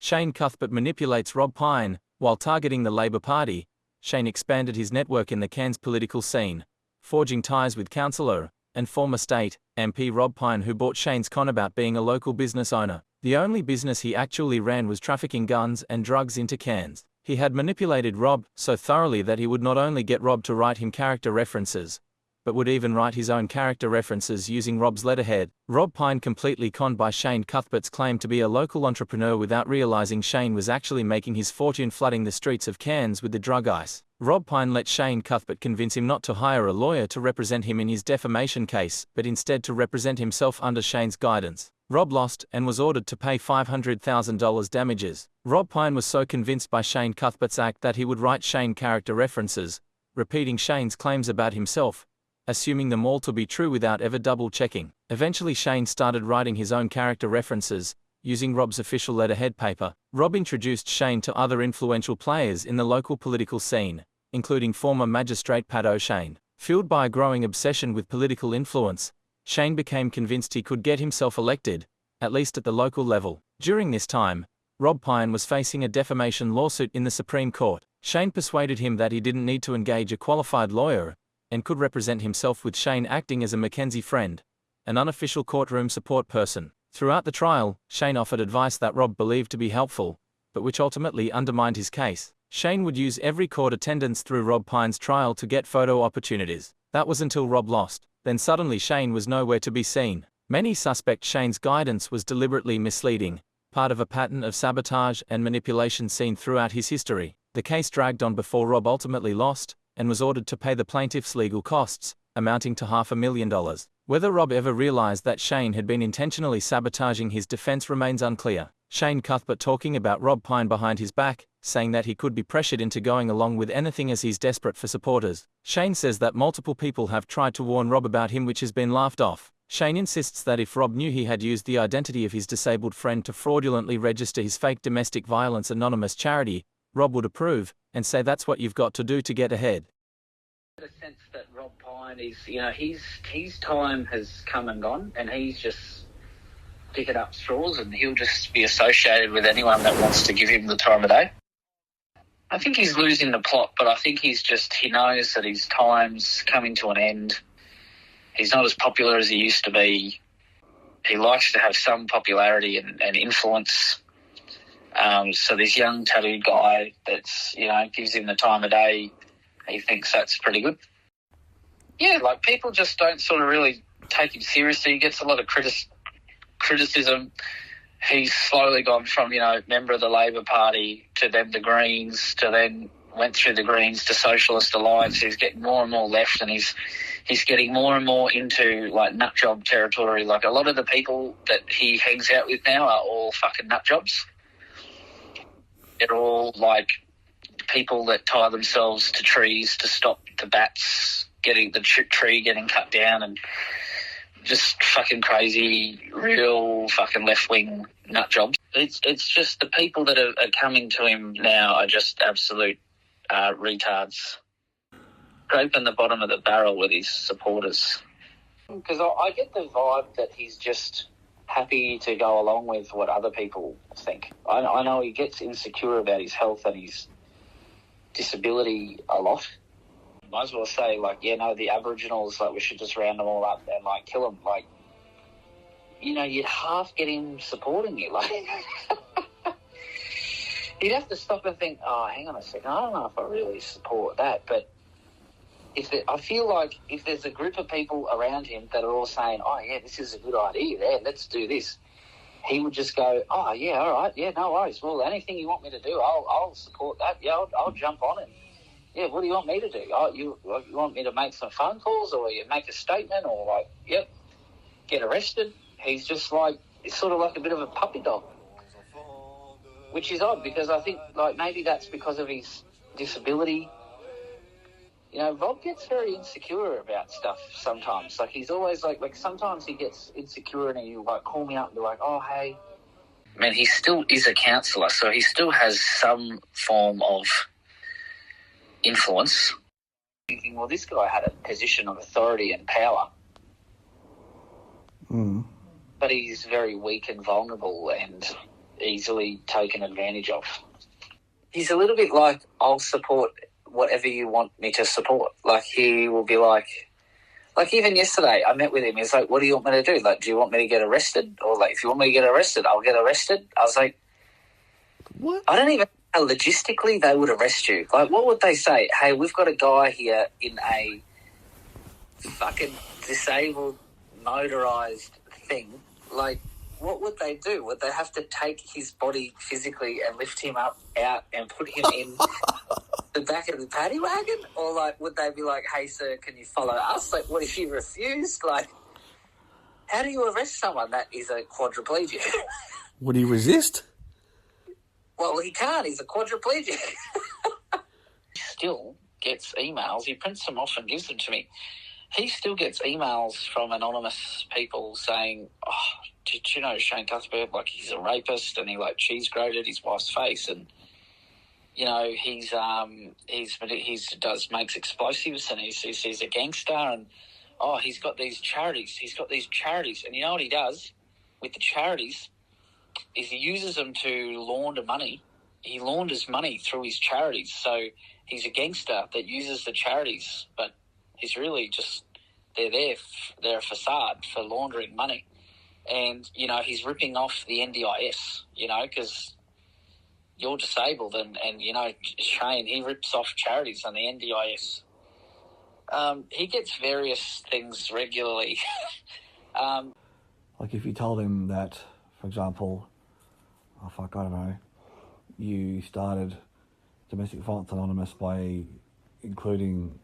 Shane Cuthbert manipulates Rob Pyne. While targeting the Labour Party, Shane expanded his network in the Cairns political scene, forging ties with councillor and former state MP Rob Pyne, who bought Shane's con about being a local business owner. The only business he actually ran was trafficking guns and drugs into Cairns. He had manipulated Rob so thoroughly that he would not only get Rob to write him character references, but would even write his own character references using Rob's letterhead. Rob Pyne, completely conned by Shane Cuthbert's claim to be a local entrepreneur without realizing Shane was actually making his fortune flooding the streets of Cairns with the drug ice. Rob Pyne let Shane Cuthbert convince him not to hire a lawyer to represent him in his defamation case, but instead to represent himself under Shane's guidance. Rob lost and was ordered to pay $500,000 damages. Rob Pyne was so convinced by Shane Cuthbert's act that he would write Shane character references, repeating Shane's claims about himself, assuming them all to be true without ever double-checking. Eventually Shane started writing his own character references, using Rob's official letterhead paper. Rob introduced Shane to other influential players in the local political scene, including former magistrate Pat O'Shane. Fueled by a growing obsession with political influence, Shane became convinced he could get himself elected, at least at the local level. During this time, Rob Pyne was facing a defamation lawsuit in the Supreme Court. Shane persuaded him that he didn't need to engage a qualified lawyer, and could represent himself, with Shane acting as a Mackenzie friend, an unofficial courtroom support person. Throughout the trial, Shane offered advice that Rob believed to be helpful, but which ultimately undermined his case. Shane would use every court attendance through Rob Pyne's trial to get photo opportunities. That was until Rob lost. Then suddenly Shane was nowhere to be seen. Many suspect Shane's guidance was deliberately misleading, part of a pattern of sabotage and manipulation seen throughout his history. The case dragged on before Rob ultimately lost, and was ordered to pay the plaintiff's legal costs, amounting to $500,000. Whether Rob ever realized that Shane had been intentionally sabotaging his defense remains unclear. Shane Cuthbert talking about Rob Pyne behind his back, saying that he could be pressured into going along with anything as he's desperate for supporters. Shane says that multiple people have tried to warn Rob about him, which has been laughed off. Shane insists that if Rob knew he had used the identity of his disabled friend to fraudulently register his fake domestic violence anonymous charity, Rob would approve, and say that's what you've got to do to get ahead. The sense that Rob Pyne is, his time has come and gone, and he's just picking up straws, and he'll just be associated with anyone that wants to give him the time of day. I think he's losing the plot, but I think he knows that his time's coming to an end. He's not as popular as he used to be. He likes to have some popularity and influence. So this young tattooed guy that's, gives him the time of day, he thinks that's pretty good. Yeah, people just don't sort of really take him seriously. He gets a lot of criticism. He's slowly gone from, member of the Labour Party to then the Greens, to then went through the Greens to Socialist Alliance. He's getting more and more left, and he's getting more and more into nut job territory. A lot of the people that he hangs out with now are all fucking nut jobs. They're all people that tie themselves to trees to stop the bats getting the tree getting cut down, and just fucking crazy, real fucking left-wing nut jobs. It's just the people that are coming to him now are just absolute retards, scraping the bottom of the barrel with his supporters. Because I get the vibe that he's just happy to go along with what other people think. I know he gets insecure about his health and his disability a lot. Might as well say, the Aboriginals, we should just round them all up and, kill them. You'd half get him supporting you. He'd have to stop and think, oh, hang on a second, I don't know if I really support that. But I feel like if there's a group of people around him that are all saying, oh, yeah, this is a good idea, yeah, let's do this, he would just go, oh, yeah, all right, yeah, no worries. Well, anything you want me to do, I'll support that. Yeah, I'll jump on it. Yeah, what do you want me to do? Oh, you want me to make some phone calls, or you make a statement, or yep, get arrested? He's just it's sort of like a bit of a puppy dog, which is odd because I think maybe that's because of his disability. Rob gets very insecure about stuff sometimes. He's always sometimes he gets insecure and he'll call me up and be like, oh, hey. Man, he still is a counsellor, so he still has some form of influence. Thinking, well, this guy had a position of authority and power. But he's very weak and vulnerable, and easily taken advantage of. He's a little bit like, I'll support whatever you want me to support. Like, he will be like even yesterday, I met with him. He's like, what do you want me to do? Like, do you want me to get arrested? Or, like, if you want me to get arrested, I'll get arrested. I was like, what? I don't even know how logistically they would arrest you. Like, what would they say? Hey, we've got a guy here in a fucking disabled, motorised thing. Like, what would they do? Would they have to take his body physically and lift him up, out, and put him in the back of the paddy wagon? Or, like, would they be like, hey, sir, can you follow us? Like, what if you refused? Like, how do you arrest someone that is a quadriplegic? Would he resist? Well, he can't. He's a quadriplegic. He still gets emails. He prints them off and gives them to me. He still gets emails from anonymous people saying, oh, did you know Shane Cuthbert, like, he's a rapist and he, like, cheese-grated his wife's face, and, you know, makes explosives, and he's a gangster, and, oh, he's got these charities. And you know what he does with the charities is he uses them to launder money. He launders money through his charities. So he's a gangster that uses the charities, but he's really just, they're a facade for laundering money. And, you know, he's ripping off the NDIS, you know, because you're disabled, and, you know, Shane, he rips off charities on the NDIS. He gets various things regularly. Like, if you told him that, for example, I don't know, you started Domestic Violence Anonymous by including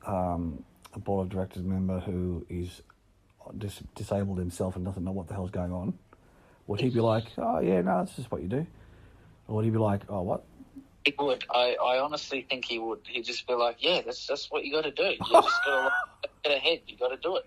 a board of directors member who is disabled himself and doesn't know what the hell's going on, would he be like, oh yeah, no, that's just what you do? Or would he be like, oh, what? He would. I honestly think he would. He'd just be like, yeah, that's what you got to do. You just got to get ahead. You got to do it.